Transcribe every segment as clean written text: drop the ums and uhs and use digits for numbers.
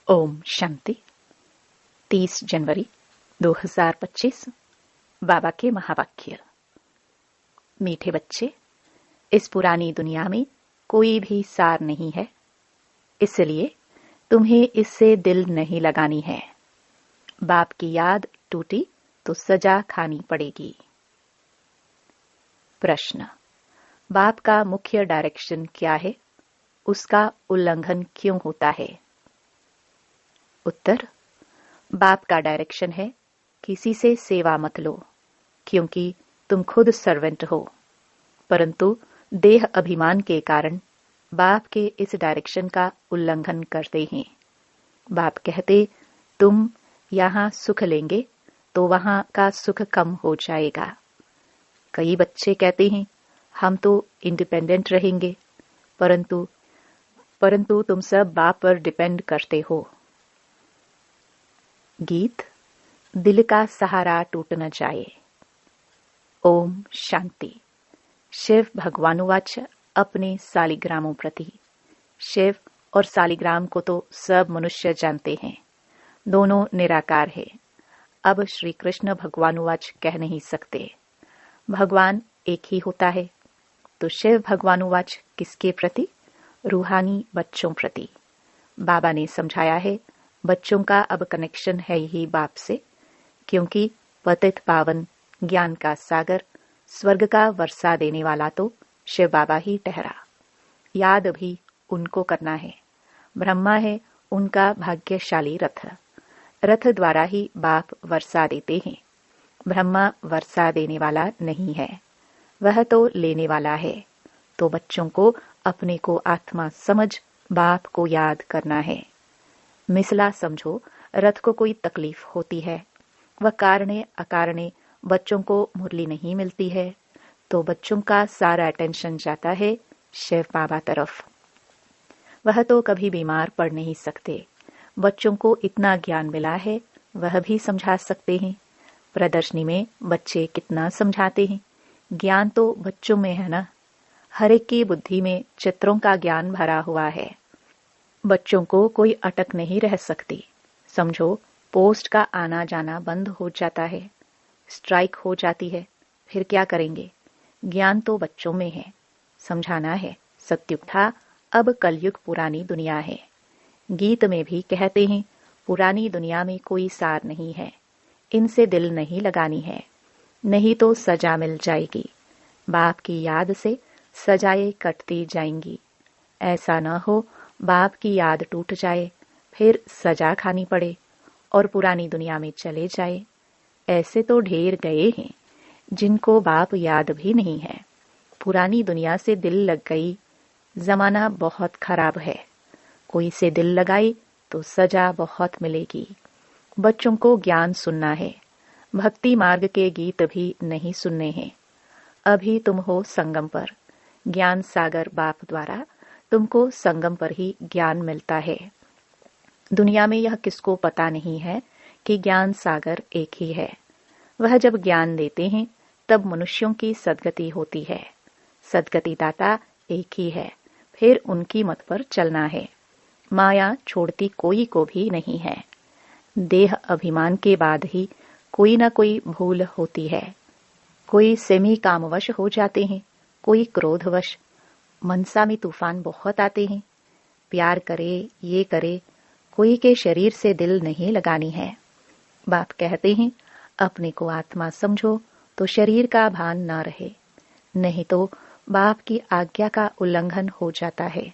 ओम शांति। 30 जनवरी 2025। बाबा के महावाक्य। मीठे बच्चे, इस पुरानी दुनिया में कोई भी सार नहीं है, इसलिए तुम्हें इससे दिल नहीं लगानी है। बाप की याद टूटी तो सजा खानी पड़ेगी। प्रश्न: बाप का मुख्य डायरेक्शन क्या है? उसका उल्लंघन क्यों होता है? उत्तर: बाप का डायरेक्शन है, किसी से सेवा मत लो, क्योंकि तुम खुद सर्वेंट हो। परंतु देह अभिमान के कारण बाप के इस डायरेक्शन का उल्लंघन करते हैं। बाप कहते, तुम यहाँ सुख लेंगे तो वहां का सुख कम हो जाएगा। कई बच्चे कहते हैं, हम तो इंडिपेंडेंट रहेंगे, परंतु तुम सब बाप पर डिपेंड करते हो। गीत: दिल का सहारा टूट न जाए। ओम शांति। शिव भगवानुवाच अपने सालिग्रामों प्रति। शिव और सालिग्राम को तो सब मनुष्य जानते हैं, दोनों निराकार है। अब श्री कृष्ण भगवानुवाच कह नहीं सकते, भगवान एक ही होता है। तो शिव भगवानुवाच किसके प्रति? रूहानी बच्चों प्रति। बाबा ने समझाया है, बच्चों का अब कनेक्शन है ही बाप से, क्योंकि पतित पावन ज्ञान का सागर स्वर्ग का वर्षा देने वाला तो शिव बाबा ही ठहरा। याद भी उनको करना है। ब्रह्मा है उनका भाग्यशाली रथ द्वारा ही बाप वर्षा देते हैं। ब्रह्मा वर्षा देने वाला नहीं है, वह तो लेने वाला है। तो बच्चों को अपने को आत्मा समझ बाप को याद करना है। मिसला समझो, रथ को कोई तकलीफ होती है, वह कारणे अकारणे बच्चों को मुरली नहीं मिलती है, तो बच्चों का सारा अटेंशन जाता है शिव बाबा तरफ। वह तो कभी बीमार पड़ नहीं सकते। बच्चों को इतना ज्ञान मिला है, वह भी समझा सकते हैं। प्रदर्शनी में बच्चे कितना समझाते हैं। ज्ञान तो बच्चों में है ना। हर एक की बुद्धि में चित्रों का ज्ञान भरा हुआ है। बच्चों को कोई अटक नहीं रह सकती। समझो, पोस्ट का आना जाना बंद हो जाता है, स्ट्राइक हो जाती है, फिर क्या करेंगे? ज्ञान तो बच्चों में है, समझाना है। सत्युग था, अब कलयुग पुरानी दुनिया है। गीत में भी कहते हैं, पुरानी दुनिया में कोई सार नहीं है, इनसे दिल नहीं लगानी है, नहीं तो सजा मिल जाएगी। बाप की याद से सजाएं कटती जाएंगी। ऐसा न हो बाप की याद टूट जाए, फिर सजा खानी पड़े और पुरानी दुनिया में चले जाए। ऐसे तो ढेर गए हैं जिनको बाप याद भी नहीं है। पुरानी दुनिया से दिल लग गई, जमाना बहुत खराब है। कोई से दिल लगाई तो सजा बहुत मिलेगी। बच्चों को ज्ञान सुनना है, भक्ति मार्ग के गीत भी नहीं सुनने हैं। अभी तुम हो संगम पर, ज्ञान सागर बाप द्वारा तुमको संगम पर ही ज्ञान मिलता है। दुनिया में यह किसको पता नहीं है कि ज्ञान सागर एक ही है। वह जब ज्ञान देते हैं तब मनुष्यों की सद्गति होती है। सद्गति दाता एक ही है, फिर उनकी मत पर चलना है। माया छोड़ती कोई को भी नहीं है। देह अभिमान के बाद ही कोई न कोई भूल होती है। कोई सेमी कामवश हो जाते हैं, कोई क्रोधवश। मनसा में तूफान बहुत आते हैं। प्यार करे, ये करे, कोई के शरीर से दिल नहीं लगानी है। बाप कहते हैं, अपने को आत्मा समझो तो शरीर का भान ना रहे, नहीं तो बाप की आज्ञा का उल्लंघन हो जाता है।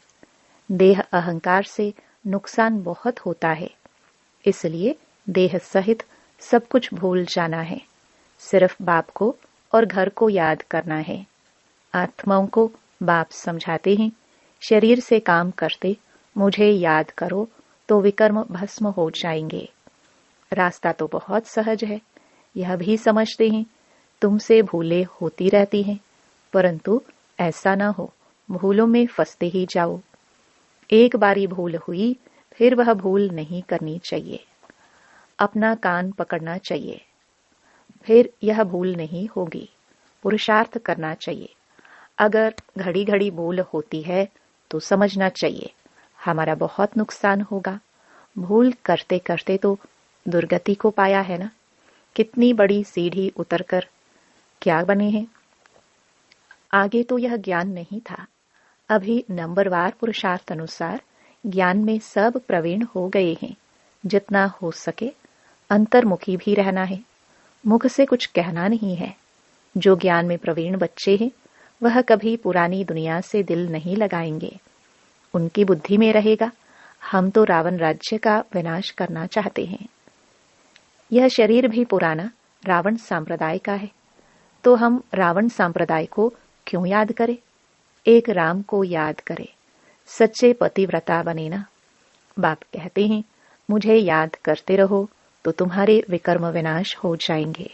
देह अहंकार से नुकसान बहुत होता है, इसलिए देह सहित सब कुछ भूल जाना है। सिर्फ बाप को और घर को याद करना है। आत्माओं को बाप समझाते हैं, शरीर से काम करते मुझे याद करो तो विकर्म भस्म हो जाएंगे। रास्ता तो बहुत सहज है, यह भी समझते हैं। तुमसे भूलें होती रहती हैं, परंतु ऐसा ना हो भूलों में फंसते ही जाओ। एक बारी भूल हुई, फिर वह भूल नहीं करनी चाहिए। अपना कान पकड़ना चाहिए, फिर यह भूल नहीं होगी। पुरुषार्थ करना चाहिए। अगर घड़ी घड़ी भूल होती है तो समझना चाहिए हमारा बहुत नुकसान होगा। भूल करते करते तो दुर्गति को पाया है ना। कितनी बड़ी सीढ़ी उतरकर क्या बने हैं। आगे तो यह ज्ञान नहीं था। अभी नंबरवार पुरुषार्थ अनुसार ज्ञान में सब प्रवीण हो गए हैं। जितना हो सके अंतर्मुखी भी रहना है। मुख से कुछ कहना नहीं है। जो ज्ञान में प्रवीण बच्चे हैं वह कभी पुरानी दुनिया से दिल नहीं लगाएंगे। उनकी बुद्धि में रहेगा, हम तो रावण राज्य का विनाश करना चाहते हैं। यह शरीर भी पुराना रावण संप्रदाय का है, तो हम रावण संप्रदाय को क्यों याद करें। एक राम को याद करें, सच्चे पतिव्रता बने ना। बाप कहते हैं, मुझे याद करते रहो तो तुम्हारे विकर्म विनाश हो जाएंगे।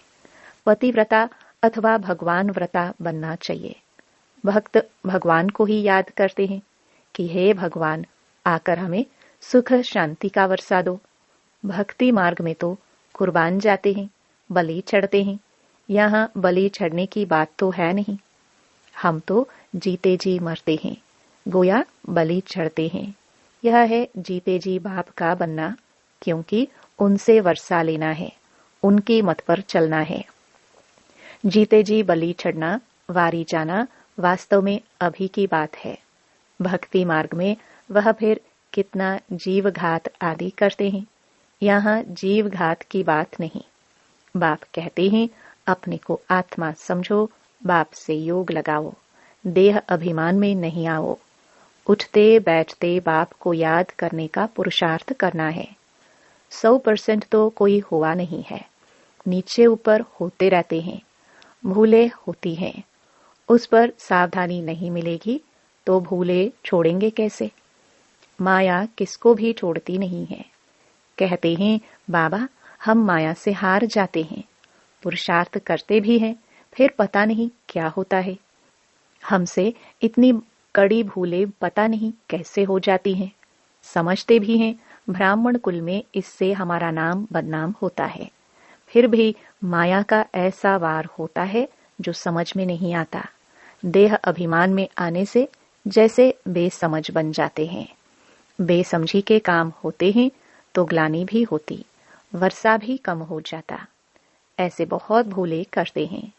पतिव्रता अथवा भगवान व्रता बनना चाहिए। भक्त भगवान को ही याद करते हैं कि हे भगवान, आकर हमें सुख शांति का वर्षा दो। भक्ति मार्ग में तो कुर्बान जाते हैं, बलि चढ़ते हैं। यहाँ बलि चढ़ने की बात तो है नहीं। हम तो जीते जी मरते हैं, गोया बलि चढ़ते हैं। यह है जीते जी बाप का बनना, क्योंकि उनसे वर्षा लेना है, उनकी मत पर चलना है। जीते जी बलि चढ़ना, वारी जाना वास्तव में अभी की बात है। भक्ति मार्ग में वह फिर कितना जीव घात आदि करते हैं। यहाँ जीव घात की बात नहीं। बाप कहते हैं, अपने को आत्मा समझो, बाप से योग लगाओ, देह अभिमान में नहीं आओ। उठते बैठते बाप को याद करने का पुरुषार्थ करना है। 100% तो कोई हुआ नहीं है, नीचे ऊपर होते रहते हैं, भूले होती हैं। उस पर सावधानी नहीं मिलेगी तो भूले छोड़ेंगे कैसे। माया किसको भी छोड़ती नहीं है। कहते हैं, बाबा हम माया से हार जाते हैं, पुरुषार्थ करते भी हैं, फिर पता नहीं क्या होता है। हमसे इतनी कड़ी भूले पता नहीं कैसे हो जाती हैं। समझते भी हैं ब्राह्मण कुल में इससे हमारा नाम बदनाम होता है, फिर भी माया का ऐसा वार होता है जो समझ में नहीं आता। देह अभिमान में आने से जैसे बेसमझ बन जाते हैं। बेसमझी के काम होते हैं तो ग्लानि भी होती, वर्षा भी कम हो जाता। ऐसे बहुत भूले करते हैं।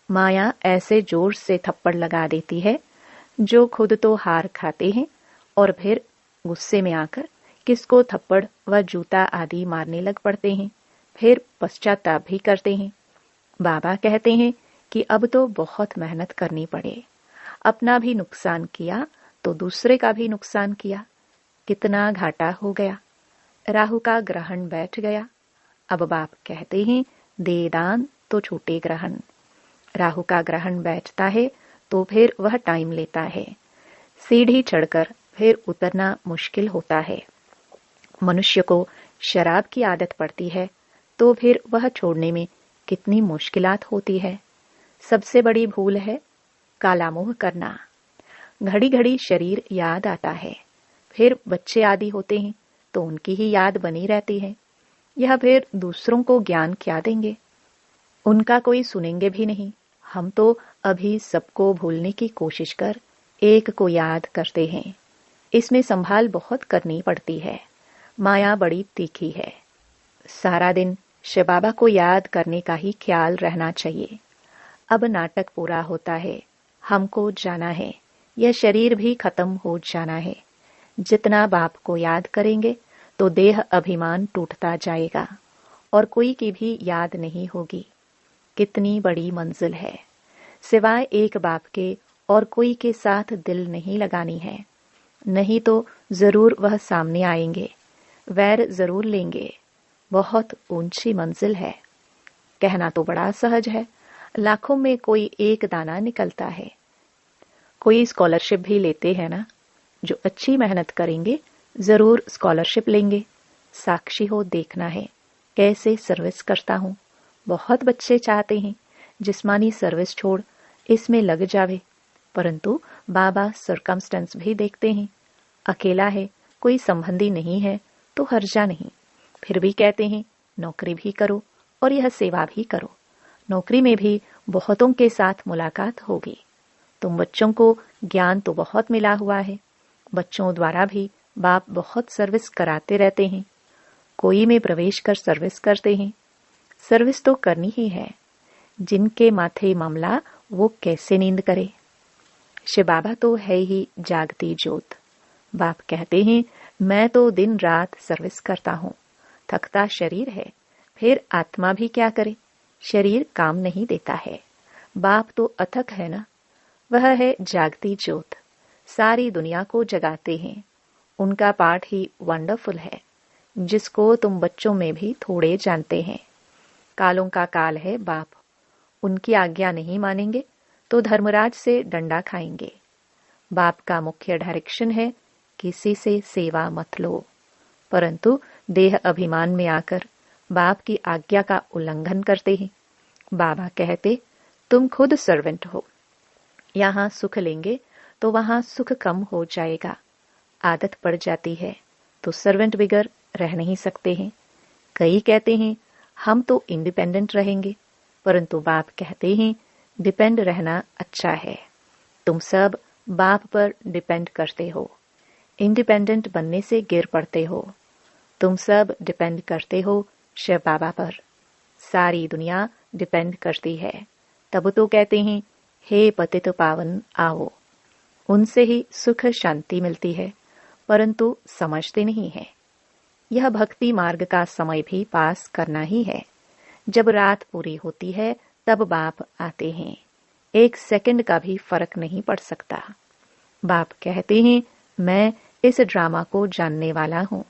माया ऐसे जोर से थप्पड़ लगा देती है जो खुद तो हार खाते हैं और फिर गुस्से में आकर किसको थप्पड़ व जूता आदि मारने लग पड़ते हैं, फिर पश्चाताप भी करते हैं। बाबा कहते हैं कि अब तो बहुत मेहनत करनी पड़े। अपना भी नुकसान किया तो दूसरे का भी नुकसान किया, कितना घाटा हो गया। राहु का ग्रहण बैठ गया। अब बाप कहते हैं, दे दान तो छूटे ग्रहण। राहु का ग्रहण बैठता है तो फिर वह टाइम लेता है। सीढ़ी चढ़कर फिर उतरना मुश्किल होता है। मनुष्य को शराब की आदत पड़ती है तो फिर वह छोड़ने में कितनी मुश्किलात होती है। सबसे बड़ी भूल है काला मोह करना। घड़ी घड़ी शरीर याद आता है, फिर बच्चे आदि होते हैं तो उनकी ही याद बनी रहती है। यह फिर दूसरों को ज्ञान क्या देंगे, उनका कोई सुनेंगे भी नहीं। हम तो अभी सबको भूलने की कोशिश कर एक को याद करते हैं। इसमें संभाल बहुत करनी पड़ती है। माया बड़ी तीखी है। सारा दिन शिव बाबा को याद करने का ही ख्याल रहना चाहिए। अब नाटक पूरा होता है, हमको जाना है, यह शरीर भी खत्म हो जाना है। जितना बाप को याद करेंगे तो देह अभिमान टूटता जाएगा और कोई की भी याद नहीं होगी। कितनी बड़ी मंजिल है। सिवाय एक बाप के और कोई के साथ दिल नहीं लगानी है, नहीं तो जरूर वह सामने आएंगे, वैर जरूर लेंगे। बहुत ऊंची मंजिल है। कहना तो बड़ा सहज है, लाखों में कोई एक दाना निकलता है। कोई स्कॉलरशिप भी लेते हैं ना, जो अच्छी मेहनत करेंगे जरूर स्कॉलरशिप लेंगे। साक्षी हो देखना है कैसे सर्विस करता हूँ। बहुत बच्चे चाहते हैं जिस्मानी सर्विस छोड़ इसमें लग जावे, परंतु बाबा सर्कमस्टेंस भी देखते हैं। अकेला है, कोई संबंधी नहीं है तो हर्जा नहीं, फिर भी कहते हैं नौकरी भी करो और यह सेवा भी करो। नौकरी में भी बहुतों के साथ मुलाकात होगी। तुम बच्चों को ज्ञान तो बहुत मिला हुआ है, बच्चों द्वारा भी बाप बहुत सर्विस कराते रहते हैं। कोई में प्रवेश कर सर्विस करते हैं। सर्विस तो करनी ही है। जिनके माथे मामला वो कैसे नींद करे। शिव बाबा तो है ही जागती ज्योत। बाप कहते हैं मैं तो दिन रात सर्विस करता हूँ। थकता शरीर है, फिर आत्मा भी क्या करे। शरीर काम नहीं देता है। बाप तो अथक है ना। वह है जागती ज्योत, सारी दुनिया को जगाते हैं। उनका पाठ ही वंडरफुल है, जिसको तुम बच्चों में भी थोड़े जानते हैं। कालों का काल है बाप। उनकी आज्ञा नहीं मानेंगे तो धर्मराज से डंडा खाएंगे। बाप का मुख्य डायरेक्शन है किसी से सेवा मत लो, परंतु देह अभिमान में आकर बाप की आज्ञा का उल्लंघन करते हैं। बाबा कहते तुम खुद सर्वेंट हो। यहाँ सुख लेंगे तो वहाँ सुख कम हो जाएगा। आदत पड़ जाती है तो सर्वेंट बिगर रह नहीं सकते हैं। कई कहते हैं हम तो इंडिपेंडेंट रहेंगे, परंतु बाप कहते हैं डिपेंड रहना अच्छा है। तुम सब बाप पर डिपेंड करते हो। इंडिपेंडेंट बनने से गिर पड़ते हो। तुम सब डिपेंड करते हो शिव बाबा पर। सारी दुनिया डिपेंड करती है। तब तो कहते हैं हे पतित पावन आओ। उनसे ही सुख शांति मिलती है, परंतु समझते नहीं है। यह भक्ति मार्ग का समय भी पास करना ही है। जब रात पूरी होती है तब बाप आते हैं। 1 सेकंड का भी फर्क नहीं पड़ सकता। बाप कहते हैं मैं इस ड्रामा को जानने वाला हूँ।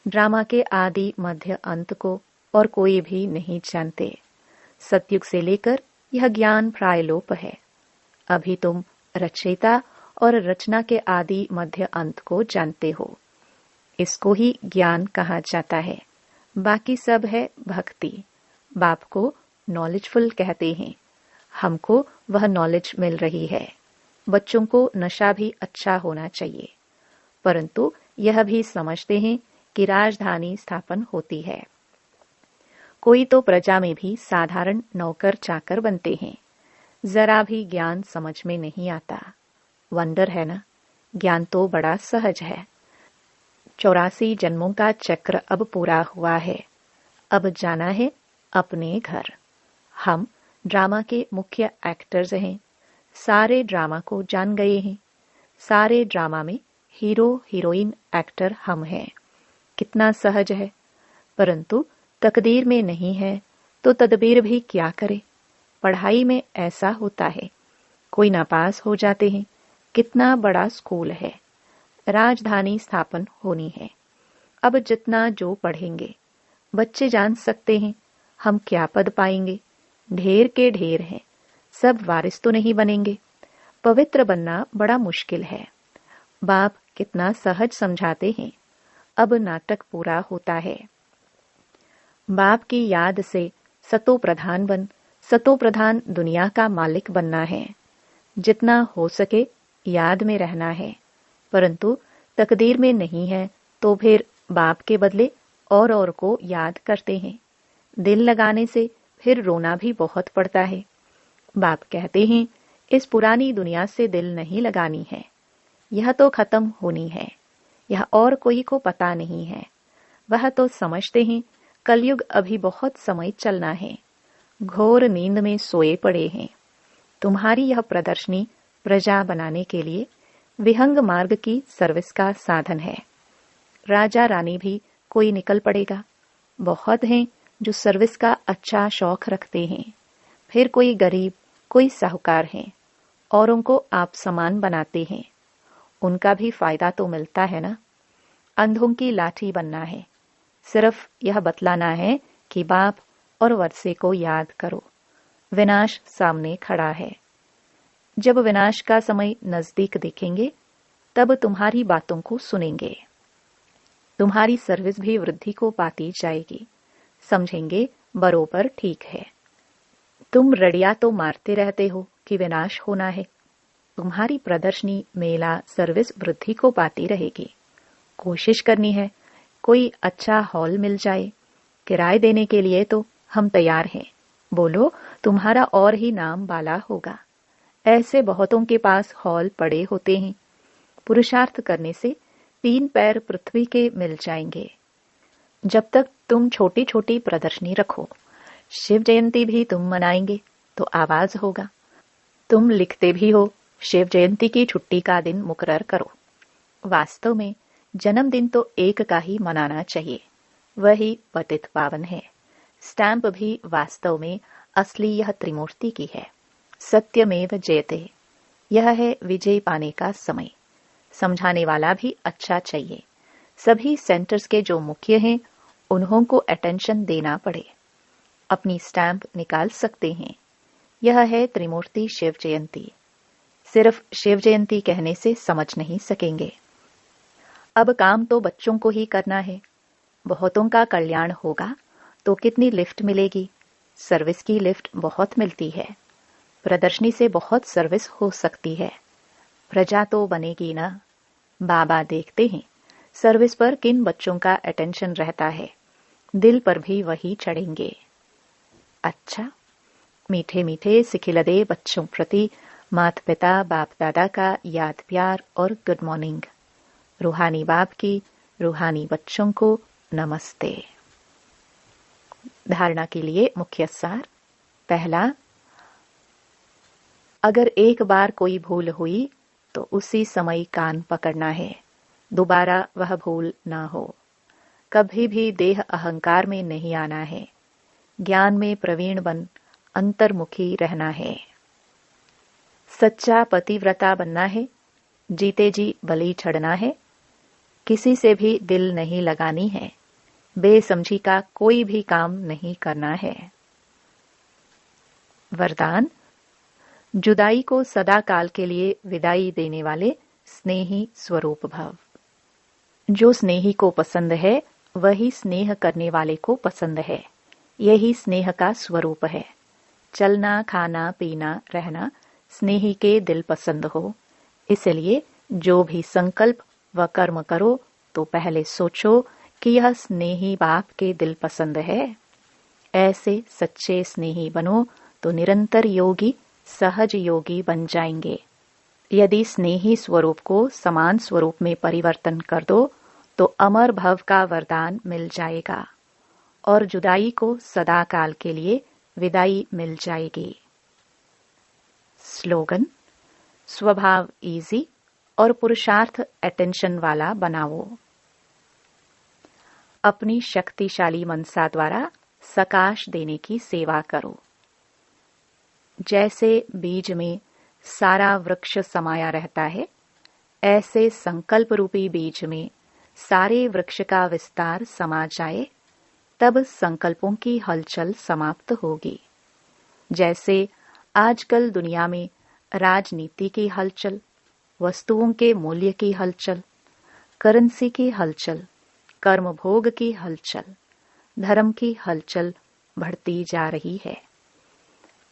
ड्रामा के आदि मध्य अंत को और कोई भी नहीं जानते। सतयुग से लेकर यह ज्ञान प्रायलोप है। अभी तुम रचयिता और रचना के आदि मध्य अंत को जानते हो। इसको ही ज्ञान कहा जाता है। बाकी सब है भक्ति। बाप को नॉलेजफुल कहते हैं। हमको वह नॉलेज मिल रही है। बच्चों को नशा भी अच्छा होना चाहिए, परंतु यह भी समझते हैं कि राजधानी स्थापन होती है। कोई तो प्रजा में भी साधारण नौकर चाकर बनते हैं। जरा भी ज्ञान समझ में नहीं आता। वंडर है ना। ज्ञान तो बड़ा सहज है। 84 जन्मों का चक्र अब पूरा हुआ है। अब जाना है अपने घर। हम ड्रामा के मुख्य एक्टर्स हैं। सारे ड्रामा को जान गए हैं। सारे ड्रामा में हीरो हीरोइन एक्टर हम हैं। कितना सहज है। परंतु तकदीर में नहीं है तो तदबीर भी क्या करे। पढ़ाई में ऐसा होता है, कोई नापास हो जाते हैं। कितना बड़ा स्कूल है। राजधानी स्थापन होनी है। अब जितना जो पढ़ेंगे बच्चे जान सकते हैं हम क्या पद पाएंगे। ढेर के ढेर हैं। सब वारिस तो नहीं बनेंगे। पवित्र बनना बड़ा मुश्किल है। बाप कितना सहज समझाते हैं। अब नाटक पूरा होता है। बाप की याद से सतो प्रधान बन, सतो प्रधान दुनिया का मालिक बनना है। जितना हो सके याद में रहना है, परंतु तकदीर में नहीं है तो फिर बाप के बदले और को याद करते हैं। दिल लगाने से फिर रोना भी बहुत पड़ता है। बाप कहते हैं इस पुरानी दुनिया से दिल नहीं लगानी है। यह तो खत्म होनी है। यह और कोई को पता नहीं है। वह तो समझते हैं कलयुग अभी बहुत समय चलना है। घोर नींद में सोए पड़े हैं। तुम्हारी यह प्रदर्शनी प्रजा बनाने के लिए विहंग मार्ग की सर्विस का साधन है। राजा रानी भी कोई निकल पड़ेगा। बहुत हैं जो सर्विस का अच्छा शौक रखते हैं। फिर कोई गरीब, कोई साहूकार हैं। औरों को आप समान बनाते हैं। उनका भी फायदा तो मिलता है ना। अंधों की लाठी बनना है। सिर्फ यह बतलाना है कि बाप और वर्षे को याद करो। विनाश सामने खड़ा है। जब विनाश का समय नजदीक देखेंगे तब तुम्हारी बातों को सुनेंगे। तुम्हारी सर्विस भी वृद्धि को पाती जाएगी। समझेंगे बरोबर ठीक है। तुम रड़िया तो मारते रहते हो कि विनाश होना है। तुम्हारी प्रदर्शनी, मेला, सर्विस वृद्धि को पाती रहेगी। कोशिश करनी है कोई अच्छा हॉल मिल जाए। किराए देने के लिए तो हम तैयार हैं। बोलो तुम्हारा और ही नाम बाला होगा। ऐसे बहुतों के पास हॉल पड़े होते हैं। पुरुषार्थ करने से 3 पैर पृथ्वी के मिल जाएंगे। जब तक तुम छोटी छोटी प्रदर्शनी रखो, शिव जयंती भी तुम मनाएंगे तो आवाज होगा। तुम लिखते भी हो, शिव जयंती की छुट्टी का दिन मुकर्रर करो। वास्तव में जन्मदिन तो एक का ही मनाना चाहिए, वही पतित पावन है। स्टैंप भी वास्तव में असली यह त्रिमूर्ति की है। सत्यमेव जयते, यह है विजय पाने का समय। समझाने वाला भी अच्छा चाहिए। सभी सेंटर्स के जो मुख्य हैं उन्हों को अटेंशन देना पड़े। अपनी स्टैंप निकाल सकते हैं। यह है त्रिमूर्ति शिव जयंती। सिर्फ शिव जयंती कहने से समझ नहीं सकेंगे। अब काम तो बच्चों को ही करना है। बहुतों का कल्याण होगा तो कितनी लिफ्ट मिलेगी। सर्विस की लिफ्ट बहुत मिलती है। प्रदर्शनी से बहुत सर्विस हो सकती है। प्रजा तो बनेगी ना। बाबा देखते हैं सर्विस पर किन बच्चों का अटेंशन रहता है, दिल पर भी वही चढ़ेंगे। अच्छा, मीठे मीठे सिखिलदे बच्चों प्रति माता पिता बाप दादा का याद प्यार और गुड मॉर्निंग। रूहानी बाप की रूहानी बच्चों को नमस्ते। धारणा के लिए मुख्य सार। पहला, अगर एक बार कोई भूल हुई तो उसी समय कान पकड़ना है, दोबारा वह भूल ना हो। कभी भी देह अहंकार में नहीं आना है। ज्ञान में प्रवीण बन अंतर्मुखी रहना है। सच्चा पतिव्रता बनना है। जीते जी बलि चढ़ना है। किसी से भी दिल नहीं लगानी है। बेसमझी का कोई भी काम नहीं करना है। वरदान, जुदाई को सदा काल के लिए विदाई देने वाले स्नेही स्वरूप भव। जो स्नेही को पसंद है वही स्नेह करने वाले को पसंद है। यही स्नेह का स्वरूप है। चलना खाना पीना रहना स्नेही के दिल पसंद हो। इसलिए जो भी संकल्प व कर्म करो तो पहले सोचो कि यह स्नेही बाप के दिल पसंद है। ऐसे सच्चे स्नेही बनो तो निरंतर योगी सहज योगी बन जाएंगे। यदि स्नेही स्वरूप को समान स्वरूप में परिवर्तन कर दो तो अमर भव का वरदान मिल जाएगा और जुदाई को सदा काल के लिए विदाई मिल जाएगी। स्लोगन, स्वभाव इजी और पुरुषार्थ अटेंशन वाला बनाओ। अपनी शक्तिशाली मनसा द्वारा सकाश देने की सेवा करो। जैसे बीज में सारा वृक्ष समाया रहता है, ऐसे संकल्प रूपी बीज में सारे वृक्ष का विस्तार समा जाए, तब संकल्पों की हलचल समाप्त होगी। जैसे आजकल दुनिया में राजनीति की हलचल, वस्तुओं के मूल्य की हलचल, करेंसी की हलचल, कर्म भोग की हलचल, धर्म की हलचल बढ़ती जा रही है।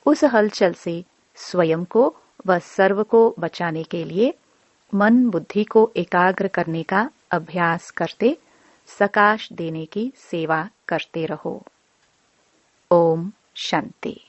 उस हलचल से स्वयं को व सर्व को बचाने के लिए मन बुद्धि को एकाग्र करने का अभ्यास करते सकाश देने की सेवा करते रहो। ओम शांति।